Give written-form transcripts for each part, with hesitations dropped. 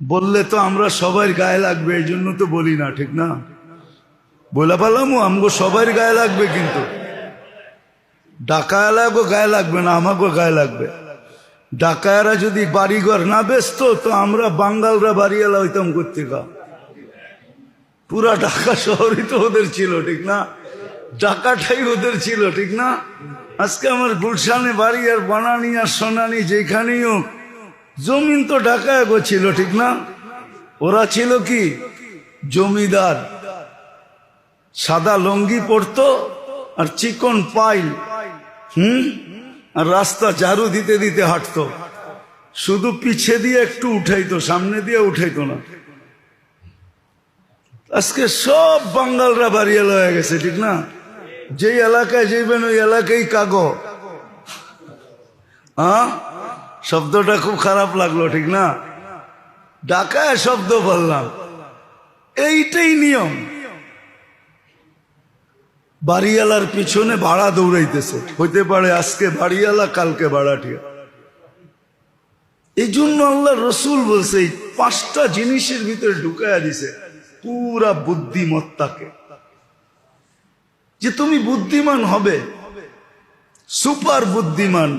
বললে তো আমরা সবার গায়ে লাগবে, এই জন্য তো বলি না, ঠিক না? বলে পারলাম আমগো সবার গায়ে লাগবে, কিন্তু ডাকায়ালাগো গায়ে লাগবে না, আমাগো গায়ে লাগবে। ডাকায়ারা যদি বাড়িঘর না বেচতো তো আমরা বাঙ্গালরা বাড়িওয়ালা হইতাম করতে গা। পুরা ঢাকা শহরই তো ওদের ছিল, ঠিক না? ঢাকাটাই ওদের ছিল, ঠিক না? আজকে আমার গুলশানে বাড়ি আর বানানি আর সোনানি যেখানেই হোক, জমিন তো ঢাকায় গো ছিল, ঠিক না? ওরা ছিল কি জমিদার, সাদা লঙ্গি পরতো আর চিকন পাইল, আর রাস্তা ঝাড়ু দিতে দিতে হাঁটতো, শুধু পিছে দিয়ে একটু উঠাইতো, সামনে দিয়ে উঠাইতো না। আজকে সব বাঙ্গালরা বাড়িয়ালা হয়ে গেছে, ঠিক না? যেই এলাকায় যাইবেন ওই এলাকায় কাগো। শব্দটা খুব খারাপ লাগলো, ঠিক না? ঢাকায় শব্দ বললাম, এইটাই নিয়ম। বাড়িওয়ালার পিছনে ভাড়া দৌড়াইতেছে, হইতে পারে আজকে বাড়িওয়ালা কালকে ভাড়াটিয়া। এই জন্য আল্লাহ রসুল বলছে এই 5টা জিনিসের ভিতরে ঢুকাইয়া দিছে পুরা বুদ্ধিমত্তাকে, যে তুমি বুদ্ধিমান হবে, সুপার বুদ্ধিমান।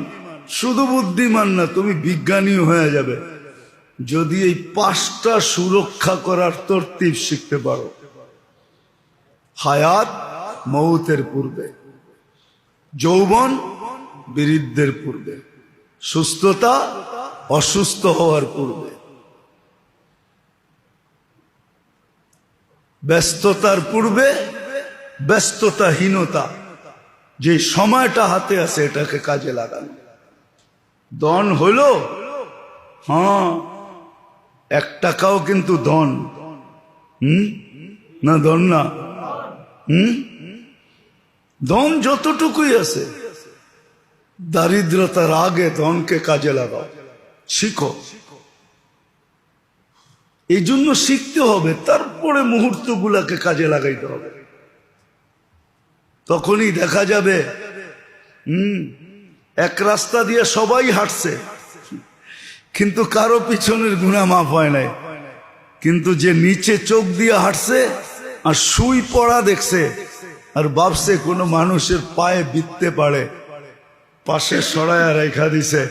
শুধু বুদ্ধিমান না, তুমি বিজ্ঞানীও হয়ে যাবে যদি এই 5টা সুরক্ষা করার তরতিব শিখতে পারো। হায়াত মৌতের পূর্বে, যৌবন বৃদ্ধের পূর্বে, সুস্থতা অসুস্থ হওয়ার পূর্বে, ব্যস্ততার পূর্বে ব্যস্ততাহীনতা। যে সময়টা হাতে আছে এটাকে কাজে লাগানো। ধন হইল, 1 টাকাও কিন্তু ধন, না ধন না, ধন যতটুকুই আছে, দারিদ্রতার আগে ধনকে কাজে লাগাও, শিখো। এই জন্য শিখতে হবে, তারপরে মুহূর্তগুলাকে কাজে লাগাইতে হবে। তখনই দেখা যাবে এক রাস্তা দিয়ে সবাই হাঁটছে, কিন্তু কারো পিছনের গুনাহ মাফ হয় নাই। কিন্তু যে নিচে চোখ দিয়ে হাঁটছে আর শুই পড়া দেখছে আর ভাবছে কোনো মানুষের পায়ে বিঁধতে পারে, পাশে সরায়া রেখা দিছে,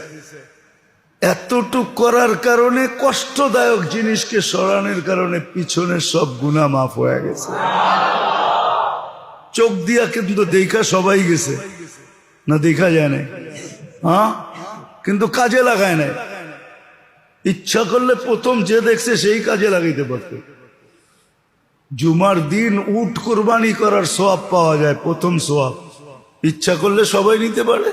এতটুক করার কারণে, কষ্টদায়ক জিনিসকে সরানোর কারণে পিছনের সব গুনাহ মাফ হয়ে গেছে। চোখ দিয়া কিন্তু দেখা সবাই গেছে না, দেখা যায় না, কিন্তু কাজে লাগায় নাই। ইচ্ছা করলে প্রথম যে দেখছে সেই কাজে লাগাইতে পারত। জুমার দিন উট কোরবানি করার সওয়াব পাওয়া যায়, প্রথম সওয়াব। ইচ্ছা করলে সবাই নিতে পারে।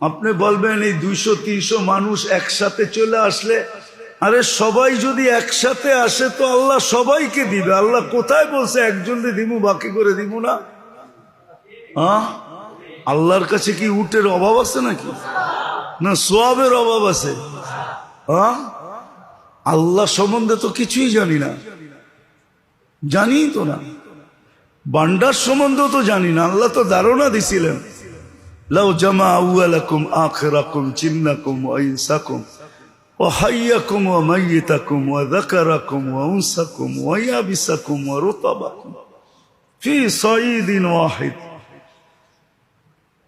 আপনি বলবেন এই 200-300 মানুষ একসাথে চলে আসলে, আরে সবাই যদি একসাথে আসে তো আল্লাহ সবাইকে দিবে। আল্লাহ কোথায় বলছে একজনকে দিমু বাকি করে দিমু না? আল্লাহর কাছে কি উটের অভাব আছে নাকি? না সওয়াবের অভাব আছে? আল্লাহ সম্বন্ধে তো কিছুই জানি না, জানি তো না। বান্দার সম্বন্ধেও তো জানি না। আল্লাহ তো ধারণা দিছিলেন, লাউ জামা আউয়ালাকুম আখিরাকুম জিন্নাকুম ওয়া ইনসাকুম ওয়া হাইয়াকুম ওয়া মাইয়িতাকুম ওয়া যাকারাকুম ওয়া উনসাকুম ওয়া ইয়াবিসাকুম ওয়া রুতাবাকুম ফি সাঈদিন ওয়াহিদ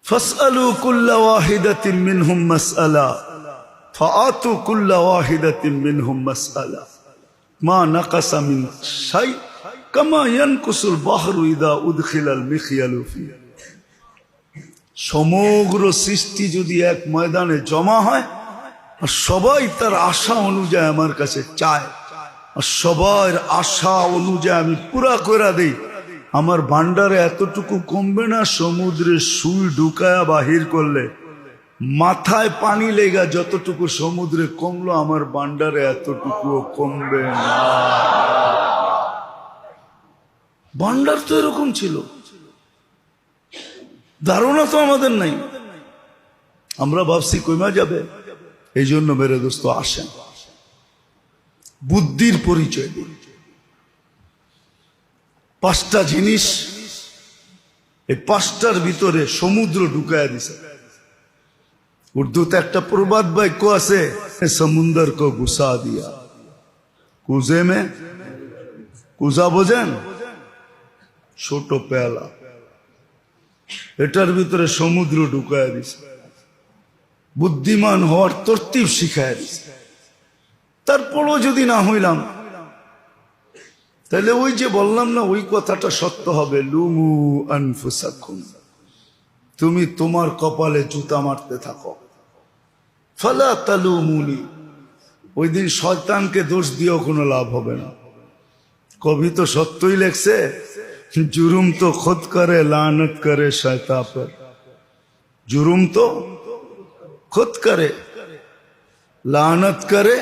ফাসআলু কুল্লা ওয়াহিদাতিন মিনহুম মাসআলা ফাআতু কুল্লা ওয়াহিদাতিন মিনহুম মাসআলা মা নাকাসা মিন শাই কামা ইয়ানকুসুল বাহরু ইযা উদখিলাল মিখয়ালু ফিহি। সমগ্র সৃষ্টি যদি এক ময়দানে জমা হয় আর সবাই তার আশা অনুযায়ী আমার কাছে চায়, আর সবার আশা অনুযায়ী আমি পুরা করে দেই, আমার ভান্ডারে এতটুকু কমবে না। সমুদ্রে সুই ঢুকায়া বাহির করলে মাথায় পানি লেগা যতটুকু সমুদ্রে কমলো, আমার ভান্ডারে এতটুকুও কমবে না। ভান্ডার তো এরকম ছিল, ধারণা তো আমাদের নাই। আমরা ভাবছি কইমা যাবে। এই জন্য মেরে দোস্ত আসেন, বুদ্ধির পরিচয় দিন। 5টা জিনিস, এই 5টার ভিতরে সমুদ্র ঢুকায়া দিছে। উর্দুতে একটা প্রবাদ বাক্য আছে, সমুন্দর কো ঘুষা দিয়া। কুজে মে, কুজা বোঝেন? ছোট পেয়ালা, এটার ভিতরে সমুদ্র ঢুকায় দিছে, বুদ্ধিমান হওয়ার তরতিব শিখায় দিছে। তারপরও যদি না হইলাম, তাহলে ওই যে বললাম না, ওই কথাটা সত্য হবে। লুমু আনফুসাকুম, তুমি তোমার কপালে জুতা মারতে থাকো। ফালা তালুমুনি, ওই দিন শয়তানকে দোষ দিয়েও কোনো লাভ হবে না। কবি তো সত্যই লেখছে, জুরুম তো খুদ করে লানত করে শয়তান পর। জুরুম তো খুদ করে লানত করে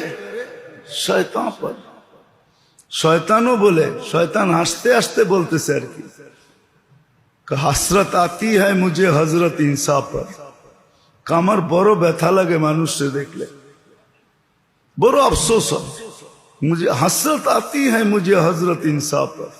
শয়তান পর। শয়তানও বলে, শয়তান হাসতে হাসতে বলতেছে আর কি, হাসরত আতি হ্যায় মুঝে হজরত ইনসাফ পর। আমার বড় ব্যথা লাগে মানুষকে দেখলে, বড় আফসোস হয়। मुझे हसरत आती है मुझे हजरत इंसाफ पर।